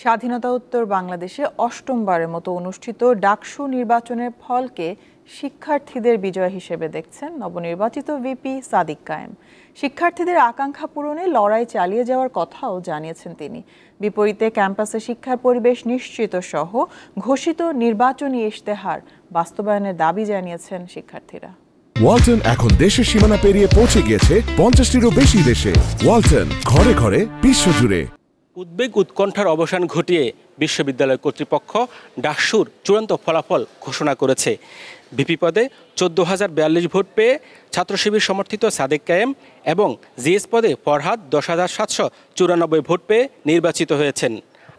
স্বাধীনতা-উত্তর বাংলাদেশে অষ্টমবারের মতো অনুষ্ঠিত ডাকসু নির্বাচনের ফলকে শিক্ষার্থীদের বিজয় হিসেবে দেখছেন নবনির্বাচিত ভিপি সাদিক কায়েম। শিক্ষার্থীদের আকাঙ্ক্ষা পূরণে লড়াই চালিয়ে যাওয়ার কথাও জানিয়েছেন তিনি। বিপরীতে ক্যাম্পাসে শিক্ষার পরিবেশ নিশ্চিত সহ ঘোষিত নির্বাচনী ইশতেহার বাস্তবায়নের দাবি জানিয়েছেন শিক্ষার্থীরা। ওয়ালটন এখন দেশের সীমানা পেরিয়ে পৌঁছে গিয়েছে 50টিরও বেশি দেশে। ওয়ালটন, ঘরে ঘরে বিশ্বজুড়ে। উদ্বেগ উৎকণ্ঠার অবসান ঘটিয়ে বিশ্ববিদ্যালয় কর্তৃপক্ষ ডাকসুর চূড়ান্ত ফলাফল ঘোষণা করেছে। ভিপি পদে 14,042 ভোট পেয়ে ছাত্র শিবির সমর্থিত সাদেক কায়েম এবং জিএস পদে ফরহাদ 10,794 ভোট পেয়ে নির্বাচিত হয়েছেন।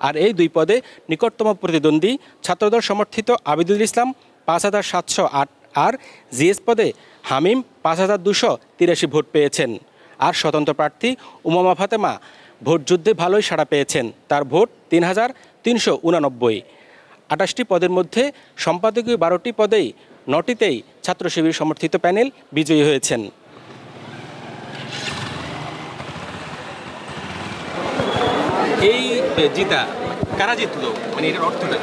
আর এই দুই পদে নিকটতম প্রতিদ্বন্দ্বী ছাত্রদল সমর্থিত আবিদুল ইসলাম 5,708 আর জিএস পদে হামিম 5,283 ভোট পেয়েছেন। আর স্বতন্ত্র প্রার্থী উমামা ফাতেমা ভোটযুদ্ধে ভালোই সাড়া পেয়েছেন, তার ভোট 3,389। 28টি পদের মধ্যে সম্পাদকীয় 12টি পদেই 9টিতেই ছাত্র শিবির সমর্থিত প্যানেল বিজয়ী হয়েছেন। এই জিতা কারা জিতলো, মানে এটার অর্থটা?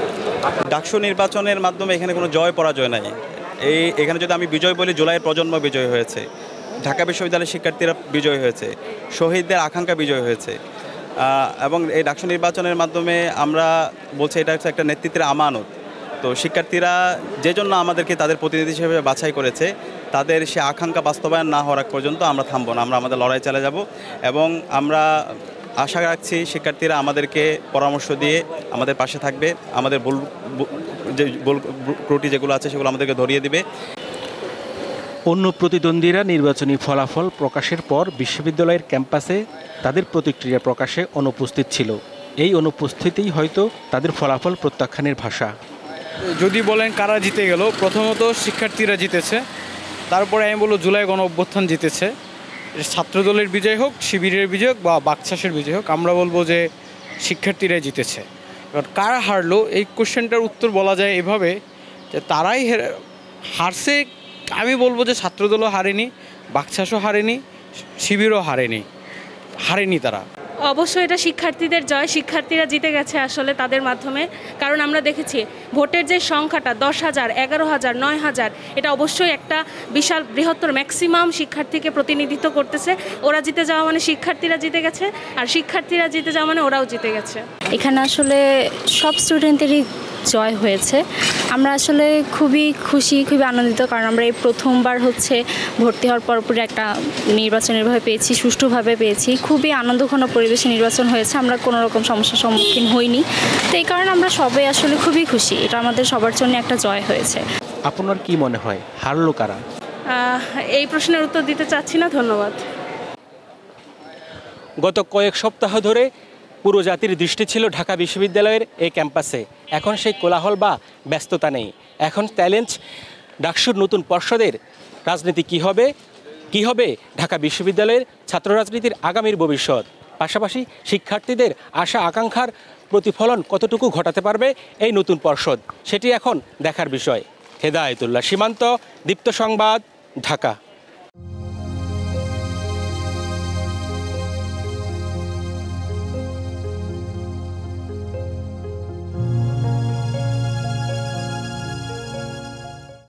ডাকসু নির্বাচনের মাধ্যমে এখানে কোনো জয় পরাজয় নাই। এখানে যদি আমি বিজয় বলি, জুলাইয়ের প্রজন্ম বিজয় হয়েছে, ঢাকা বিশ্ববিদ্যালয়ের শিক্ষার্থীরা বিজয় হয়েছে, শহীদদের আকাঙ্ক্ষা বিজয় হয়েছে। এবং এই ডাকসু নির্বাচনের মাধ্যমে আমরা বলছি এটা হচ্ছে একটা নেতৃত্বের আমানত। তো শিক্ষার্থীরা যে জন্য আমাদেরকে তাদের প্রতিনিধি হিসেবে বাছাই করেছে, তাদের সে আকাঙ্ক্ষা বাস্তবায়ন না হওয়ার পর্যন্ত আমরা থামবো না, আমরা আমাদের লড়াই চালিয়ে যাব। এবং আমরা আশা রাখছি শিক্ষার্থীরা আমাদেরকে পরামর্শ দিয়ে আমাদের পাশে থাকবে, আমাদের ভুল ত্রুটি যেগুলো আছে সেগুলো আমাদেরকে ধরিয়ে দিবে। অন্য প্রতিদ্বন্দ্বীরা নির্বাচনী ফলাফল প্রকাশের পর বিশ্ববিদ্যালয়ের ক্যাম্পাসে তাদের প্রতিক্রিয়া প্রকাশে অনুপস্থিত ছিল। এই অনুপস্থিতিই হয়তো তাদের ফলাফল প্রত্যাখ্যানের ভাষা। যদি বলেন কারা জিতে গেল, প্রথমত শিক্ষার্থীরা জিতেছে, তারপরে আমি বলবো জুলাই গণ অভ্যুত্থান জিতেছে। ছাত্রদলের বিজয় হোক, শিবিরের বিজয় হোক বা বাকশাসের বিজয় হোক, আমরা বলবো যে শিক্ষার্থীরাই জিতেছে। এবার কারা হারলো, এই কোশ্চেনটার উত্তর বলা যায় এভাবে যে তারাই হারছে। আমি বলবো যে ছাত্রদলও হারেনি, বাকশাসও হারেনি, শিবিরও হারেনি তারা। অবশ্যই এটা শিক্ষার্থীদের জয়, শিক্ষার্থীরা জিতে গেছে আসলে তাদের মাধ্যমে। কারণ আমরা দেখেছি ভোটের যে সংখ্যাটা 10,000, 11,000, 9,000, এটা অবশ্যই একটা বিশাল বৃহত্তর ম্যাক্সিমাম শিক্ষার্থীকে প্রতিনিধিত্ব করতেছে। ওরা জিতে যাওয়া মানে শিক্ষার্থীরা জিতে গেছে, আর শিক্ষার্থীরা জিতে যাওয়া মানে ওরাও জিতে গেছে। এখানে আসলে সব স্টুডেন্টেরই জয় হয়েছে। আমরা আসলে খুবই খুশি, খুবই আনন্দিত, কারণ আমরা এই প্রথমবার ভর্তি হওয়ার পরপরই একটা নির্বাচনীয়ভাবে পেয়েছি, সুষ্ঠুভাবে পেয়েছি। খুবই আনন্দঘন পরিবেশে নির্বাচন হয়েছে, আমরা কোনো রকম সমস্যার সম্মুখীন হইনি। তো এই কারণে আমরা সবাই আসলে খুবই খুশি, এটা আমাদের সবার জন্য একটা জয় হয়েছে। আপনার কি মনে হয় হারলো কারা? এই প্রশ্নের উত্তর দিতে চাচ্ছি না, ধন্যবাদ। গত কয়েক সপ্তাহ ধরে পুরো জাতির দৃষ্টি ছিল ঢাকা বিশ্ববিদ্যালয়ের এই ক্যাম্পাসে। এখন সেই কোলাহল বা ব্যস্ততা নেই। এখন চ্যালেঞ্জ ডাকসুর নতুন পর্ষদের রাজনীতি কি হবে ঢাকা বিশ্ববিদ্যালয়ের ছাত্র রাজনীতির আগামীর ভবিষ্যৎ। পাশাপাশি শিক্ষার্থীদের আশা আকাঙ্ক্ষার প্রতিফলন কতটুকু ঘটাতে পারবে এই নতুন পর্ষদ, সেটি এখন দেখার বিষয়। হেদায়েতুল্লাহ সীমান্ত, দীপ্ত সংবাদ, ঢাকা।